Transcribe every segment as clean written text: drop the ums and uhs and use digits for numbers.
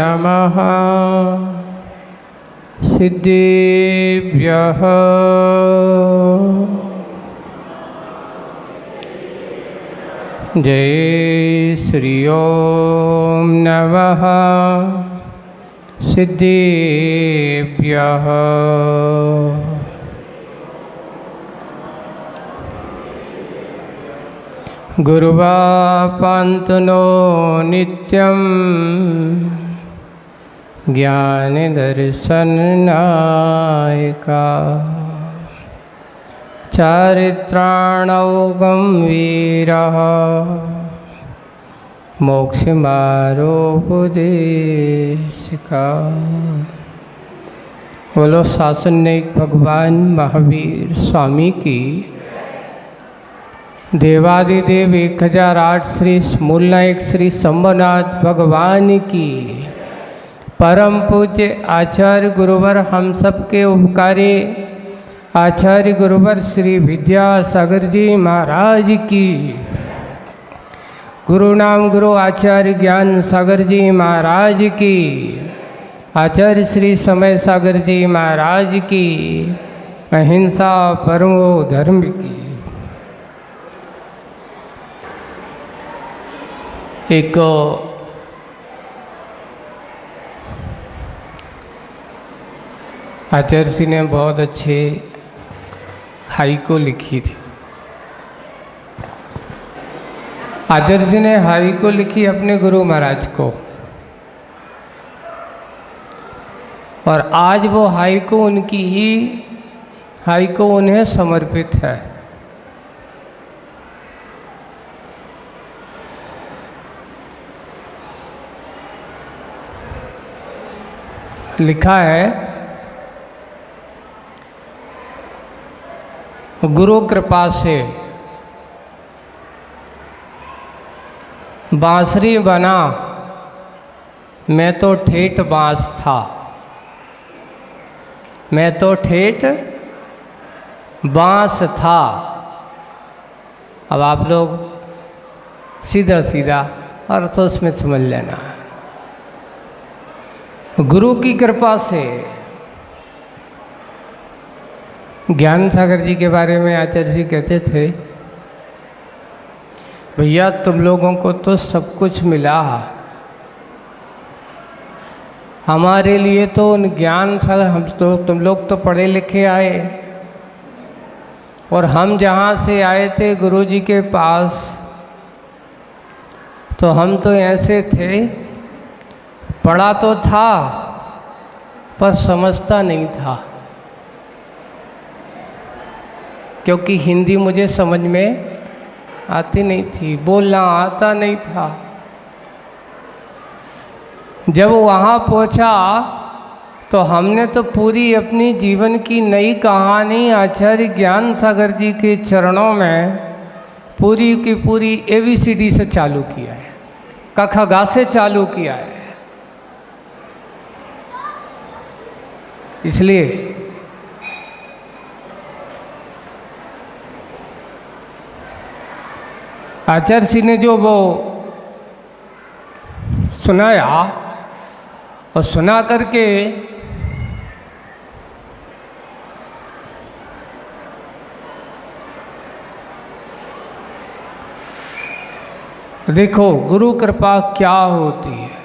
नमः सिद्धेभ्यः जय श्री ओम नमः सिद्धेभ्यः। गुरुवापन्तनो नित्यं ज्ञानदर्शननायका चारित्राणौघं वीरः मोक्षमारोपदेशिका। बोलो शासनिक भगवान महावीर स्वामी की। देवादिदेव 1008 श्री मूलनायक श्री शंभुनाथ भगवान की। परम पूज्य आचार्य गुरुवर हम सबके उपकारी आचार्य गुरुवर श्री विद्यासागर जी महाराज की। गुरु नाम गुरु आचार्य ज्ञान सागर जी महाराज की। आचार्य श्री समय सागर जी महाराज की। अहिंसा परमो धर्म की। एक आचार्य जी ने बहुत अच्छे हाइको लिखी थी। आचार्य जी ने हाइको लिखी अपने गुरु महाराज को, और आज वो हाइको उनकी ही हाइको उन्हें समर्पित है। लिखा है, गुरु कृपा से बांसुरी बना, मैं तो ठेठ बांस था। मैं तो ठेठ बांस था। अब आप लोग सीधा सीधा अर्थ उसमें समझ लेना। गुरु की कृपा से ज्ञान सागर जी के बारे में आचार्य जी कहते थे, भैया तुम लोगों को तो सब कुछ मिला, हमारे लिए तो उन ज्ञान सागर, हम तो तुम लोग तो पढ़े लिखे आए, और हम जहाँ से आए थे गुरु जी के पास, तो हम तो ऐसे थे, पढ़ा तो था पर समझता नहीं था, क्योंकि हिंदी मुझे समझ में आती नहीं थी, बोलना आता नहीं था। जब वहाँ पहुँचा तो हमने तो पूरी अपनी जीवन की नई कहानी आचार्य ज्ञान सागर जी के चरणों में पूरी की पूरी ABCD से चालू किया है, क ख ग से चालू किया है। इसलिए आचार्य जी ने जो वो सुनाया, और सुना करके देखो गुरु कृपा क्या होती है।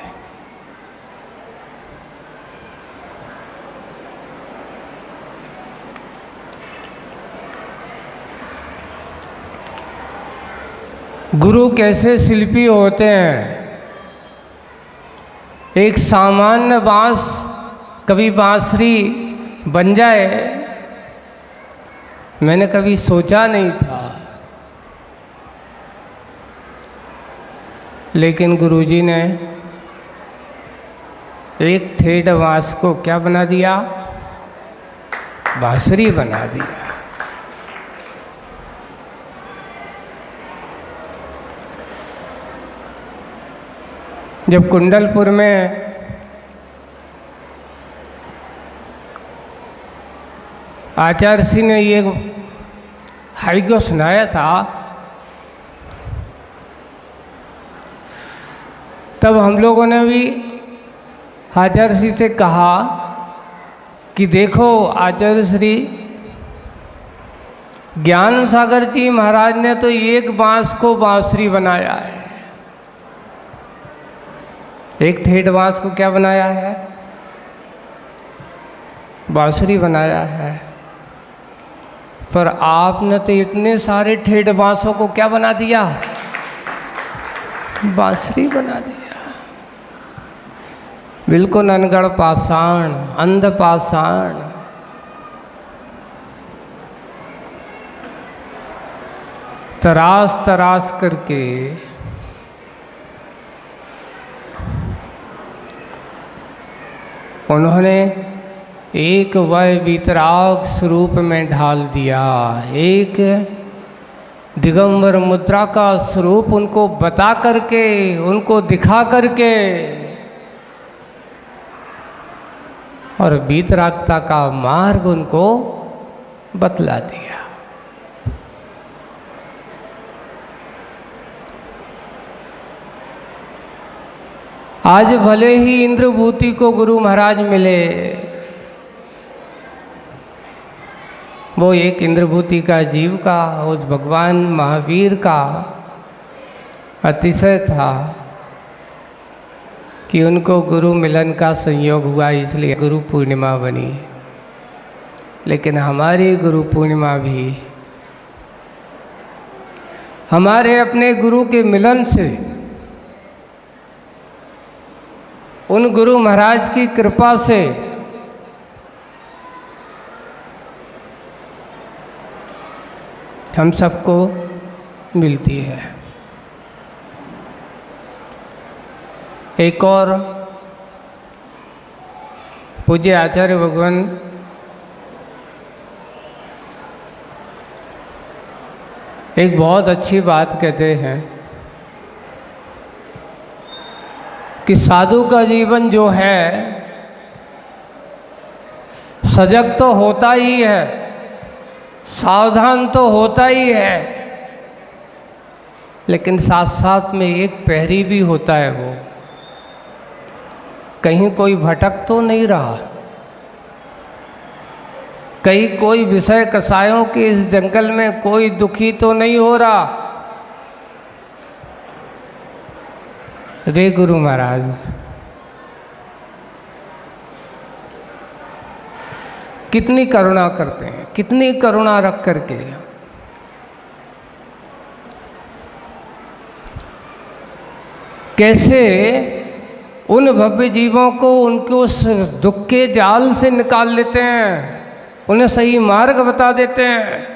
गुरु कैसे शिल्पी होते हैं। एक सामान्य बांस कभी बांसुरी बन जाए, मैंने कभी सोचा नहीं था, लेकिन गुरुजी ने एक ठेठ बांस को क्या बना दिया, बांसुरी बना दिया। जब कुंडलपुर में आचार्य जी ने ये हाइको सुनाया था, तब हम लोगों ने भी आचार्य श्री से कहा कि देखो आचार्य श्री, ज्ञान सागर जी महाराज ने तो एक बांस को बांसुरी बनाया है, एक ठेठ बांस को क्या बनाया है? बांसुरी बनाया है। पर आपने तो इतने सारे ठेठ बांसों को क्या बना दिया? बांसुरी बना दिया। बिल्कुल अनगढ़ पाषाण, अंध पाषाण। तराश तराश करके उन्होंने एक वह वितराग स्वरूप में ढाल दिया, एक दिगंबर मुद्रा का स्वरूप उनको बता करके, उनको दिखा करके, और वीतरागता का मार्ग उनको बतला दिया। आज भले ही इंद्रभूति को गुरु महाराज मिले, वो एक इंद्रभूति का जीव का, उस भगवान महावीर का अतिशय था कि उनको गुरु मिलन का संयोग हुआ, इसलिए गुरु पूर्णिमा बनी। लेकिन हमारी गुरु पूर्णिमा भी हमारे अपने गुरु के मिलन से, उन गुरु महाराज की कृपा से हम सबको मिलती है। एक और पूज्य आचार्य भगवान एक बहुत अच्छी बात कहते हैं कि साधु का जीवन जो है सजग तो होता ही है, सावधान तो होता ही है, लेकिन साथ साथ में एक प्रहरी भी होता है। वो कहीं कोई भटक तो नहीं रहा, कहीं कोई विषय कसायों के इस जंगल में कोई दुखी तो नहीं हो रहा। वे गुरु महाराज कितनी करुणा करते हैं, कितनी करुणा रख करके। कैसे उन भव्य जीवों को उनके उस दुख के जाल से निकाल लेते हैं, उन्हें सही मार्ग बता देते हैं।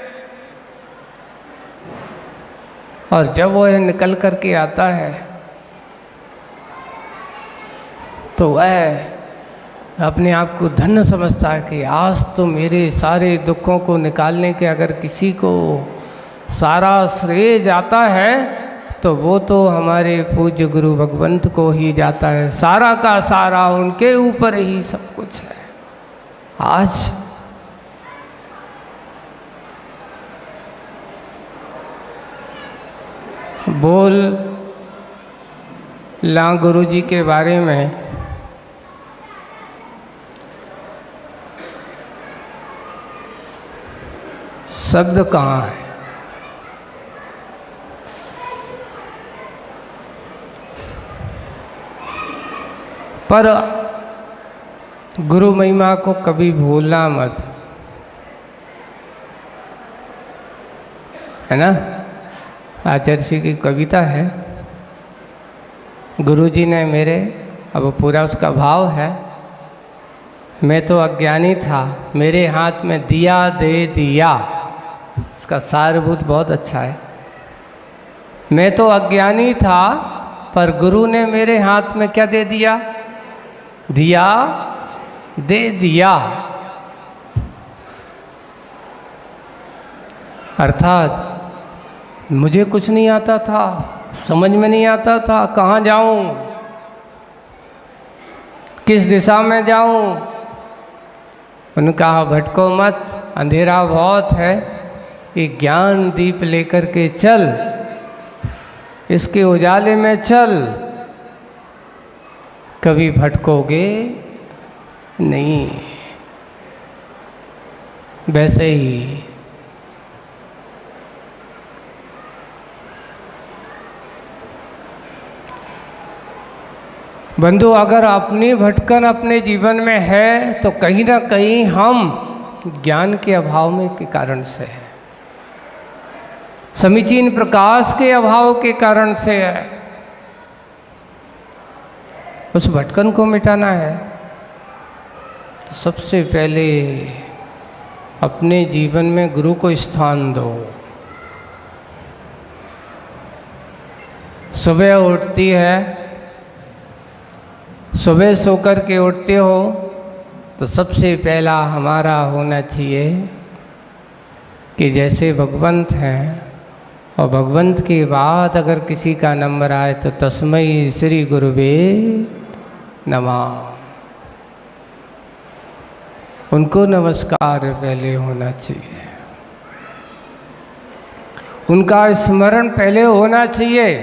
और जब वह निकल करके आता है तो वह अपने आप को धन्य समझता है कि आज तो मेरे सारे दुखों को निकालने के अगर किसी को सारा श्रेय जाता है तो वो तो हमारे पूज्य गुरु भगवंत को ही जाता है। सारा का सारा उनके ऊपर ही सब कुछ है। आज बोल ला गुरु जी के बारे में शब्द कहाँ है। पर गुरु महिमा को कभी भूलना मत, है ना। आचार्य जी की कविता है, गुरु जी ने मेरे, अब पूरा उसका भाव है, मैं तो अज्ञानी था, मेरे हाथ में दिया दे दिया। उसका सारभूत बहुत अच्छा है। मैं तो अज्ञानी था पर गुरु ने मेरे हाथ में क्या दे दिया? दिया दे दिया। अर्थात मुझे कुछ नहीं आता था, समझ में नहीं आता था कहाँ जाऊं, किस दिशा में जाऊं। उन्होंने कहा भटको मत, अंधेरा बहुत है, ये ज्ञान दीप लेकर के चल, इसके उजाले में चल। कभी भटकोगे नहीं। वैसे ही बंधु, अगर अपनी भटकन अपने जीवन में है तो कहीं ना कहीं हम ज्ञान के अभाव में के कारण से है, समीचीन प्रकाश के अभाव के कारण से है। उस भटकन को मिटाना है तो सबसे पहले अपने जीवन में गुरु को स्थान दो। सुबह उठती है, सुबह सोकर के उठते हो तो सबसे पहला हमारा होना चाहिए कि जैसे भगवंत हैं, और भगवंत के बाद अगर किसी का नंबर आए तो तस्मै श्री गुरुवे नमः, उनको नमस्कार पहले होना चाहिए, उनका स्मरण पहले होना चाहिए।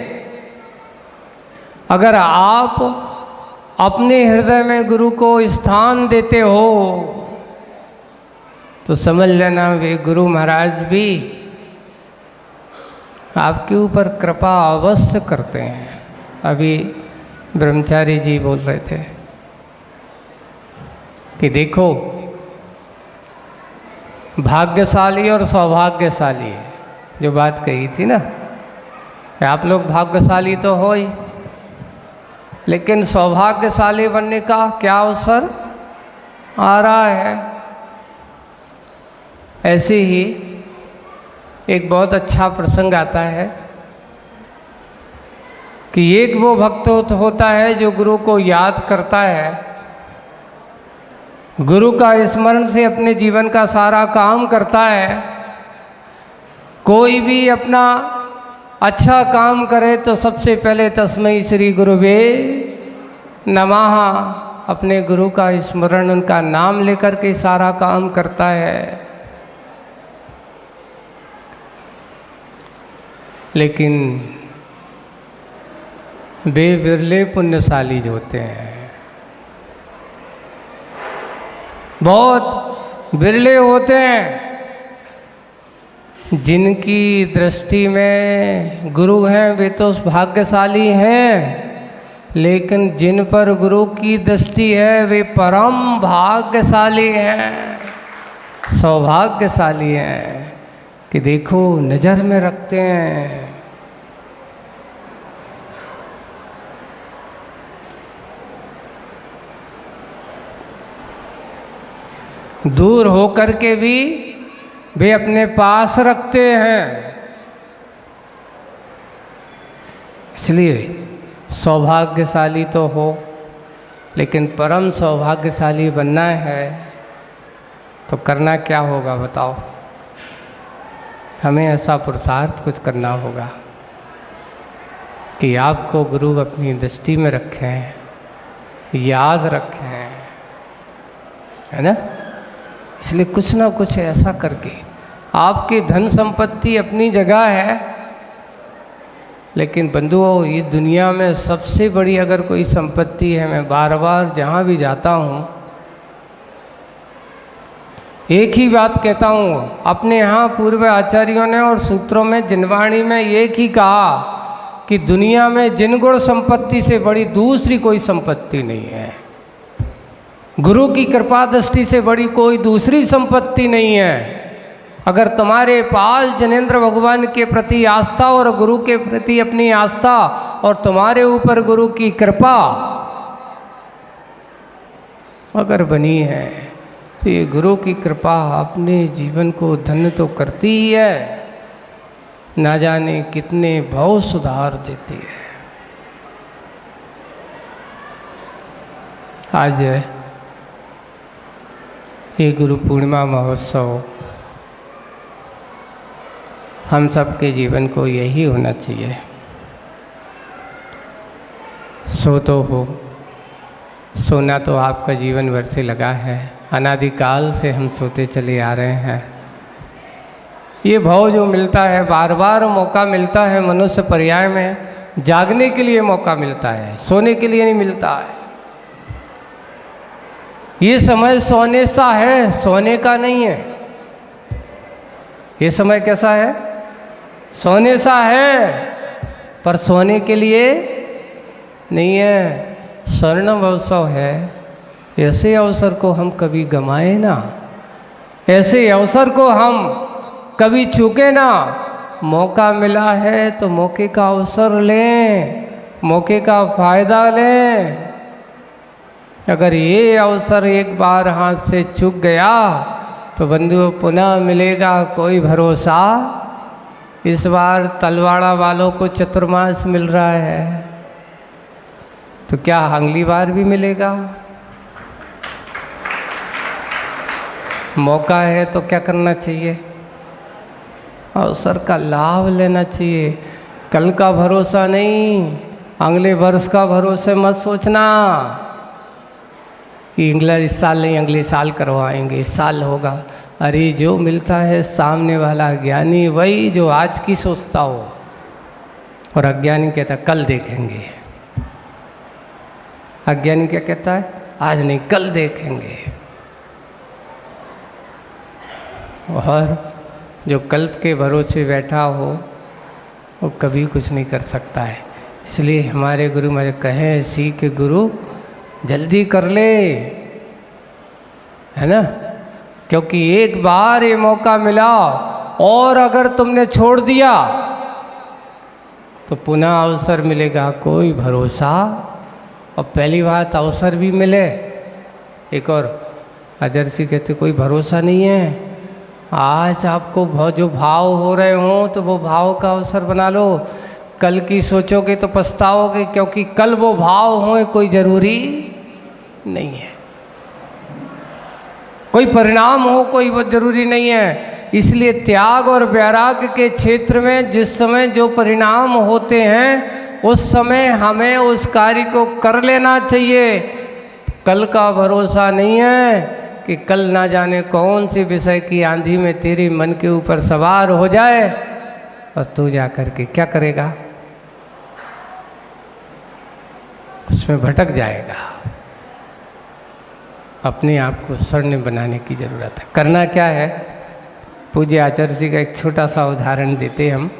अगर आप अपने हृदय में गुरु को स्थान देते हो तो समझ लेना वे गुरु महाराज भी आपके ऊपर कृपा अवश्य करते हैं। अभी ब्रह्मचारी जी बोल रहे थे कि देखो, भाग्यशाली और सौभाग्यशाली है, जो बात कही थी ना, आप लोग भाग्यशाली तो हो ही, लेकिन सौभाग्यशाली बनने का क्या अवसर आ रहा है। ऐसे ही एक बहुत अच्छा प्रसंग आता है कि एक वो भक्त होता है जो गुरु को याद करता है, गुरु का स्मरण से अपने जीवन का सारा काम करता है। कोई भी अपना अच्छा काम करे तो सबसे पहले तस्मै श्री गुरुवे नमः, अपने गुरु का स्मरण, उनका नाम लेकर के सारा काम करता है। लेकिन वे बिरले पुण्यशाली जो होते हैं, बहुत बिरले होते हैं जिनकी दृष्टि में गुरु हैं, वे तो भाग्यशाली हैं, लेकिन जिन पर गुरु की दृष्टि है वे परम भाग्यशाली हैं, सौभाग्यशाली हैं कि देखो नज़र में रखते हैं। दूर होकर के भी वे अपने पास रखते हैं। इसलिए सौभाग्यशाली तो हो, लेकिन परम सौभाग्यशाली बनना है तो करना क्या होगा बताओ? हमें ऐसा पुरुषार्थ कुछ करना होगा कि आपको गुरु अपनी दृष्टि में रखें, याद रखें, है ना। इसलिए कुछ ना कुछ ऐसा करके, आपकी धन संपत्ति अपनी जगह है, लेकिन बंधुओं ये दुनिया में सबसे बड़ी अगर कोई संपत्ति है, मैं बार बार जहाँ भी जाता हूँ एक ही बात कहता हूँ, अपने यहाँ पूर्व आचार्यों ने और सूत्रों में जिनवाणी में एक ही कहा कि दुनिया में जिन गुण संपत्ति से बड़ी दूसरी कोई संपत्ति नहीं है, गुरु की कृपा दृष्टि से बड़ी कोई दूसरी संपत्ति नहीं है। अगर तुम्हारे पास जिनेंद्र भगवान के प्रति आस्था और गुरु के प्रति अपनी आस्था और तुम्हारे ऊपर गुरु की कृपा अगर बनी है तो ये गुरु की कृपा अपने जीवन को धन्य तो करती ही है, ना जाने कितने भाव सुधार देती है। आज ये गुरु पूर्णिमा महोत्सव हम सबके जीवन को यही होना चाहिए। सो तो हो, सोना तो आपका जीवन भर से लगा है, अनादिकाल से हम सोते चले आ रहे हैं। ये भाव जो मिलता है, बार बार मौका मिलता है मनुष्य पर्याय में, जागने के लिए मौका मिलता है, सोने के लिए नहीं मिलता है। ये समय सोने सा है, सोने का नहीं है। ये समय कैसा है? सोने सा है, पर सोने के लिए नहीं है, स्वर्ण अवसर है। ऐसे अवसर को हम कभी गंवाए ना, ऐसे अवसर को हम कभी चूके ना। मौका मिला है तो मौके का अवसर लें, मौके का फायदा लें। अगर ये अवसर एक बार हाथ से चूक गया तो बंधुओं पुनः मिलेगा कोई भरोसा। इस बार तलवाड़ा वालों को चतुर्मास मिल रहा है, तो क्या अगली बार भी मिलेगा? मौका है तो क्या करना चाहिए? अवसर का लाभ लेना चाहिए। कल का भरोसा नहीं, अगले वर्ष का भरोसे मत सोचना कि इस साल नहीं अगले साल करवाएंगे, इस साल होगा। अरे जो मिलता है सामने वाला ज्ञानी वही जो आज की सोचता हो, और अज्ञानी कहता है कल देखेंगे। अज्ञानी क्या कहता है? आज नहीं कल देखेंगे। और जो कल्प के भरोसे बैठा हो वो कभी कुछ नहीं कर सकता है। इसलिए हमारे गुरु मुझे कहें, सीख गुरु जल्दी कर ले, है ना? क्योंकि एक बार ये मौका मिला और अगर तुमने छोड़ दिया तो पुनः अवसर मिलेगा कोई भरोसा। और पहली बात अवसर भी मिले, एक और अजर्सी कहते कोई भरोसा नहीं है। आज आपको जो भाव हो रहे हों तो वो भाव का अवसर बना लो। कल की सोचोगे तो पछताओगे, क्योंकि कल वो भाव हों कोई ज़रूरी नहीं है, कोई परिणाम हो कोई वो जरूरी नहीं है। इसलिए त्याग और वैराग्य के क्षेत्र में जिस समय जो परिणाम होते हैं उस समय हमें उस कार्य को कर लेना चाहिए। कल का भरोसा नहीं है कि कल ना जाने कौन सी विषय की आंधी में तेरे मन के ऊपर सवार हो जाए और तू जा कर के क्या करेगा? उसमें भटक जाएगा। अपने आप को स्वर्ण बनाने की ज़रूरत है। करना क्या है? पूज्य आचार्य जी का एक छोटा सा उदाहरण देते हम।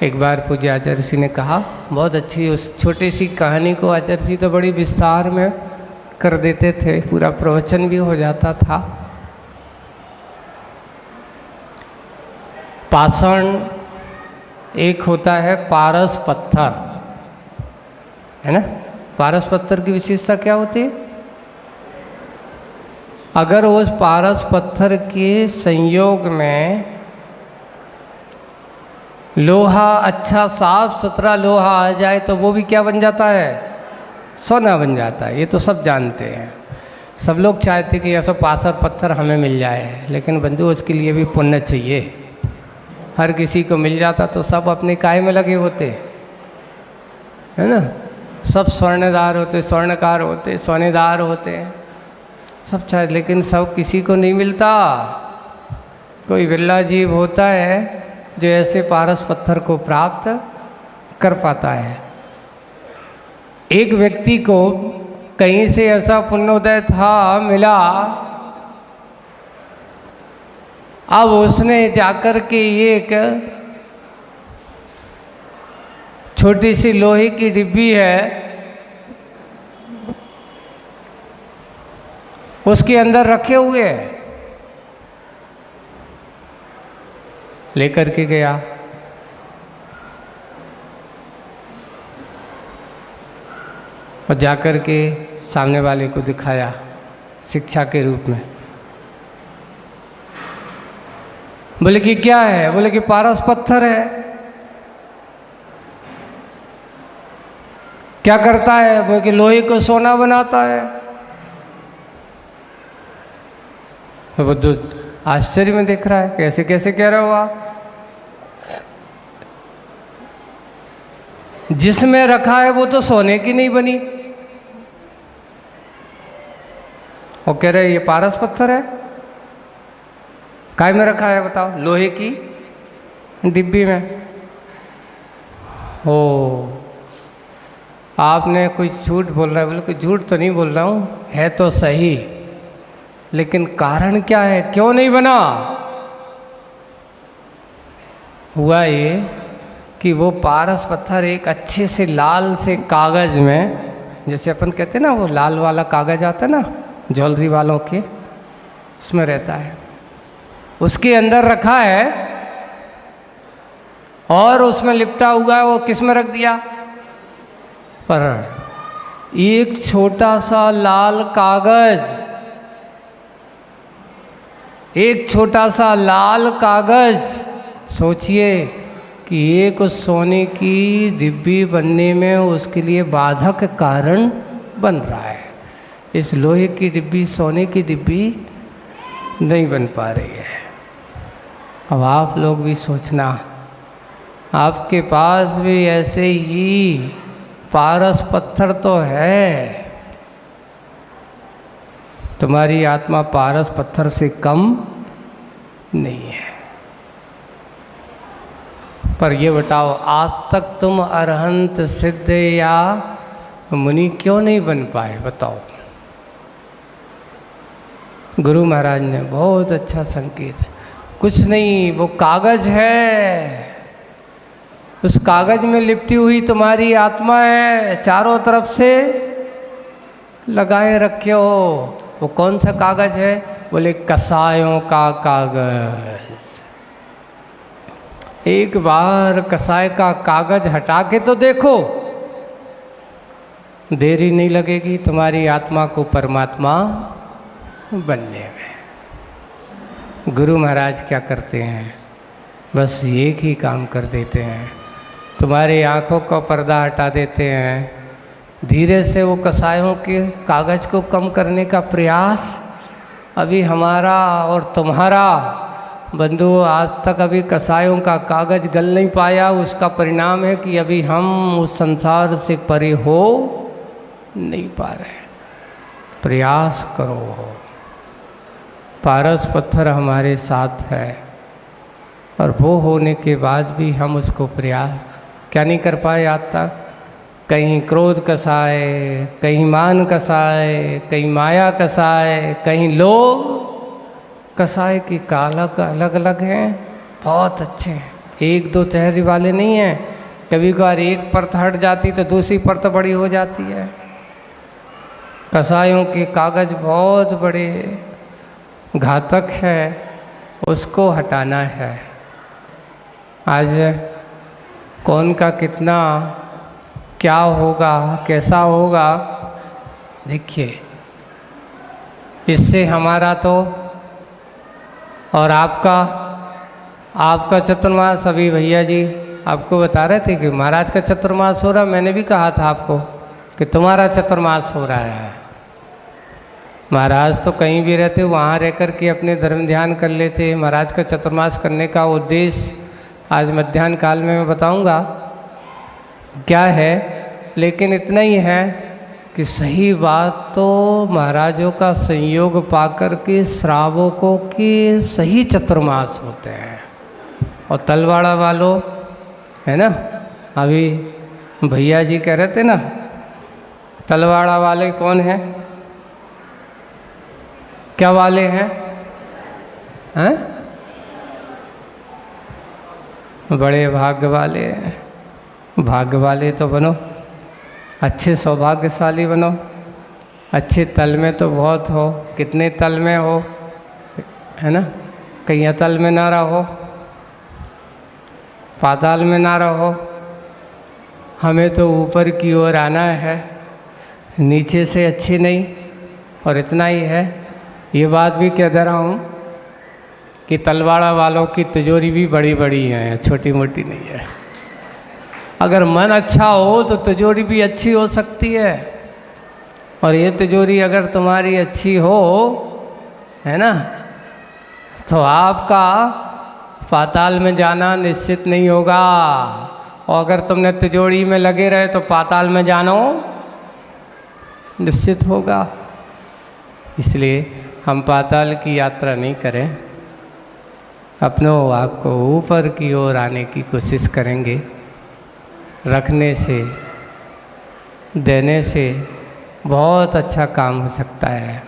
एक बार पूज्य आचार्य जी ने कहा, बहुत अच्छी उस छोटी सी कहानी को आचार्य जी तो बड़ी विस्तार में कर देते थे, पूरा प्रवचन भी हो जाता था। पाषाण एक होता है पारस पत्थर, है ना? पारस पत्थर की विशेषता क्या होती है? अगर उस पारस पत्थर के संयोग में लोहा, अच्छा साफ सुथरा लोहा आ जाए तो वो भी क्या बन जाता है? सोना बन जाता है। ये तो सब जानते हैं। सब लोग चाहते कि ऐसा पाथर पत्थर हमें मिल जाए, लेकिन बंधु उसके लिए भी पुण्य चाहिए। हर किसी को मिल जाता तो सब अपने काय में लगे होते, है ना? सब स्वर्णदार होते, स्वर्णकार होते, सोनेदार होते, सब चाहे, लेकिन सब किसी को नहीं मिलता। कोई बिरला जीव होता है जो ऐसे पारस पत्थर को प्राप्त कर पाता है। एक व्यक्ति को कहीं से ऐसा पुण्योदय था, मिला। अब उसने जाकर के एक छोटी सी लोहे की डिब्बी है, उसके अंदर रखे हुए लेकर के गया। और जाकर के सामने वाले को दिखाया शिक्षा के रूप में। बोले कि क्या है? बोले कि पारस पत्थर है। क्या करता है? बोले कि लोहे को सोना बनाता है। तो वो तो आश्चर्य में देख रहा है, कैसे कैसे कह रहे हो आप? जिसमें रखा है वो तो सोने की नहीं बनी। वो कह रहे ये पारस पत्थर है। काय में रखा है बताओ? लोहे की डिब्बी में। हो आपने कुछ झूठ बोल रहा है, बोले कुछ झूठ तो नहीं बोल रहा हूँ, है तो सही, लेकिन कारण क्या है, क्यों नहीं बना? हुआ ये कि वो पारस पत्थर एक अच्छे से लाल से कागज़ में, जैसे अपन कहते हैं ना वो लाल वाला कागज़ आता है ना ज्वेलरी वालों के, उसमें रहता है, उसके अंदर रखा है और उसमें लिपटा हुआ है। वो किस में रख दिया? पर एक छोटा सा लाल कागज़, एक छोटा सा लाल कागज़, सोचिए कि एक उस सोने की डिब्बी बनने में उसके लिए बाधक कारण बन रहा है। इस लोहे की डिब्बी, सोने की डिब्बी नहीं बन पा रही है। अब आप लोग भी सोचना, आपके पास भी ऐसे ही पारस पत्थर तो है, तुम्हारी आत्मा पारस पत्थर से कम नहीं है। पर ये बताओ, आज तक तुम अरहंत, सिद्ध या मुनि क्यों नहीं बन पाए? बताओ। गुरु महाराज ने बहुत अच्छा संकेत, कुछ नहीं, वो कागज है, उस कागज में लिपटी हुई तुम्हारी आत्मा है, चारों तरफ से लगाए रखे हो। वो कौन सा कागज है? बोले कसायों का कागज। एक बार कसाय का कागज हटा के तो देखो, देरी नहीं लगेगी तुम्हारी आत्मा को परमात्मा बनने में। गुरु महाराज क्या करते हैं? बस एक ही काम कर देते हैं, तुम्हारी आँखों का पर्दा हटा देते हैं, धीरे से वो कसायों के कागज़ को कम करने का प्रयास। अभी हमारा और तुम्हारा बंधु आज तक अभी कसायों का कागज़ गल नहीं पाया, उसका परिणाम है कि अभी हम उस संसार से परे हो नहीं पा रहे। प्रयास करो। पारस पत्थर हमारे साथ है और वो होने के बाद भी हम उसको प्रयास क्या नहीं कर पाए आज तक? कहीं क्रोध कसाए, कहीं मान कसाए, कहीं माया कसाए, कहीं लोभ कसाए की अलग अलग अलग हैं, बहुत अच्छे हैं, एक दो चेहरे वाले नहीं हैं। कभी कभार एक परत हट जाती तो दूसरी परत बड़ी हो जाती है। कसायों के कागज बहुत बड़े घातक है, उसको हटाना है। आज कौन का कितना क्या होगा, कैसा होगा, देखिए। इससे हमारा तो और आपका चतुर्मास, अभी भैया जी आपको बता रहे थे कि महाराज का चतुर्मास हो रहा। मैंने भी कहा था आपको कि तुम्हारा चतुर्मास हो रहा है। महाराज तो कहीं भी रहते वहाँ रह कर के अपने धर्म ध्यान कर लेते। महाराज का चतुर्मास करने का उद्देश्य आज मध्याह्न काल में मैं बताऊंगा क्या है, लेकिन इतना ही है कि सही बात तो महाराजों का संयोग पाकर के श्रावकों के सही चतुर्मास होते हैं। और तलवाड़ा वालों है ना, अभी भैया जी कह रहे थे ना, तलवाड़ा वाले कौन हैं? क्या वाले हैं? हैं? बड़े भाग्य वाले हैं। भाग्य वाले तो बनो, अच्छे सौभाग्यशाली बनो। अच्छे तल में तो बहुत हो, कितने तल में हो, है ना? कहीं तल में ना रहो, पाताल में ना रहो। हमें तो ऊपर की ओर आना है, नीचे से अच्छी नहीं। और इतना ही है, ये बात भी कह दे रहा हूँ कि तलवाड़ा वालों की तिजोरी भी बड़ी बड़ी है, छोटी मोटी नहीं है। अगर मन अच्छा हो तो तिजोरी भी अच्छी हो सकती है। और ये तिजोरी अगर तुम्हारी अच्छी हो, है ना, तो आपका पाताल में जाना निश्चित नहीं होगा। और अगर तुमने तिजोरी में लगे रहे तो पाताल में जाना निश्चित होगा। इसलिए हम पाताल की यात्रा नहीं करें, अपनों आपको ऊपर की ओर आने की कोशिश करेंगे। रखने से देने से बहुत अच्छा काम हो सकता है।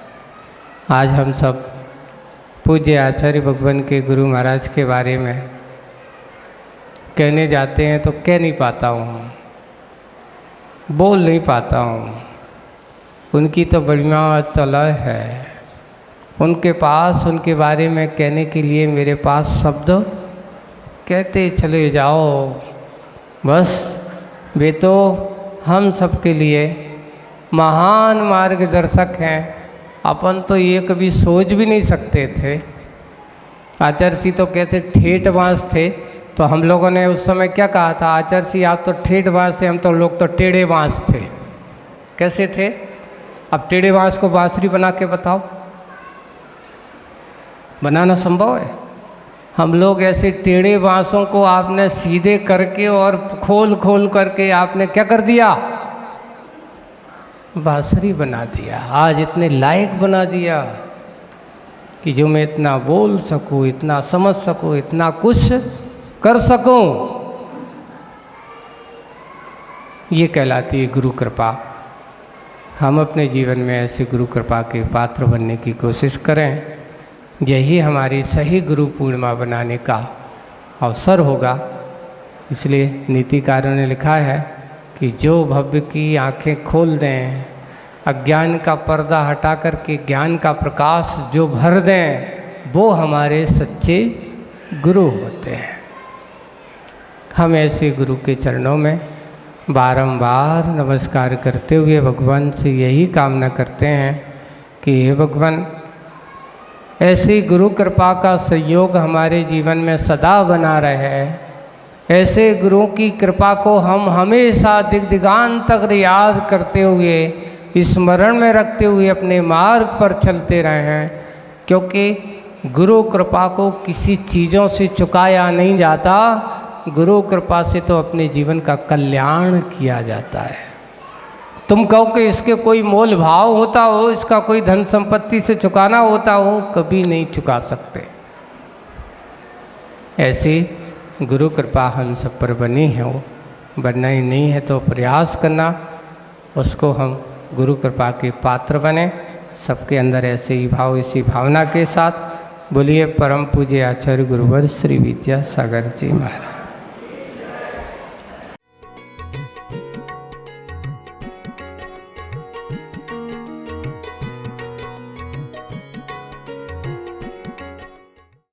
आज हम सब पूज्य आचार्य भगवान के गुरु महाराज के बारे में कहने जाते हैं तो कह नहीं पाता हूँ, बोल नहीं पाता हूँ। उनकी तो बढ़िया तलय है, उनके पास उनके बारे में कहने के लिए मेरे पास शब्द कहते चले जाओ। बस वे तो हम सब के लिए महान मार्गदर्शक हैं। अपन तो ये कभी सोच भी नहीं सकते थे। आचार्य जी तो कहते ठेठ बाँस थे, तो हम लोगों ने उस समय क्या कहा था, आचार्य जी आप तो ठेठ बाँस थे, हम तो लोग तो टेढ़े बाँस थे। कैसे थे? अब टेढ़े बाँस को बाँसुरी बना के बताओ, बनाना संभव है? हम लोग ऐसे टेढ़े बाँसों को आपने सीधे करके और खोल खोल करके आपने क्या कर दिया, बाँसुरी बना दिया। आज इतने लायक बना दिया कि जो मैं इतना बोल सकूं, इतना समझ सकूं, इतना कुछ कर सकूं। ये कहलाती है गुरु कृपा। हम अपने जीवन में ऐसे गुरु कृपा के पात्र बनने की कोशिश करें। यही हमारी सही गुरु पूर्णिमा बनाने का अवसर होगा। इसलिए नीतिकारों ने लिखा है कि जो भव्य की आंखें खोल दें, अज्ञान का पर्दा हटा करके ज्ञान का प्रकाश जो भर दें, वो हमारे सच्चे गुरु होते हैं। हम ऐसे गुरु के चरणों में बारंबार नमस्कार करते हुए भगवान से यही कामना करते हैं कि हे भगवान, ऐसी गुरु कृपा का सहयोग हमारे जीवन में सदा बना रहे। ऐसे गुरुओं की कृपा को हम हमेशा दिग्दिगांत तक याद करते हुए, स्मरण में रखते हुए अपने मार्ग पर चलते रहें, क्योंकि गुरु कृपा को किसी चीज़ों से चुकाया नहीं जाता। गुरु कृपा से तो अपने जीवन का कल्याण किया जाता है। तुम कहो कि इसके कोई मोल भाव होता हो, इसका कोई धन संपत्ति से चुकाना होता हो, कभी नहीं चुका सकते। ऐसी गुरु कृपा हम सब पर बनी है, वो बनना ही नहीं है तो प्रयास करना, उसको हम गुरु कृपा के पात्र बने। सबके अंदर ऐसे ही भाव, इसी भावना के साथ बोलिए परम पूज्य आचार्य गुरुवर श्री विद्यासागर जी महाराज।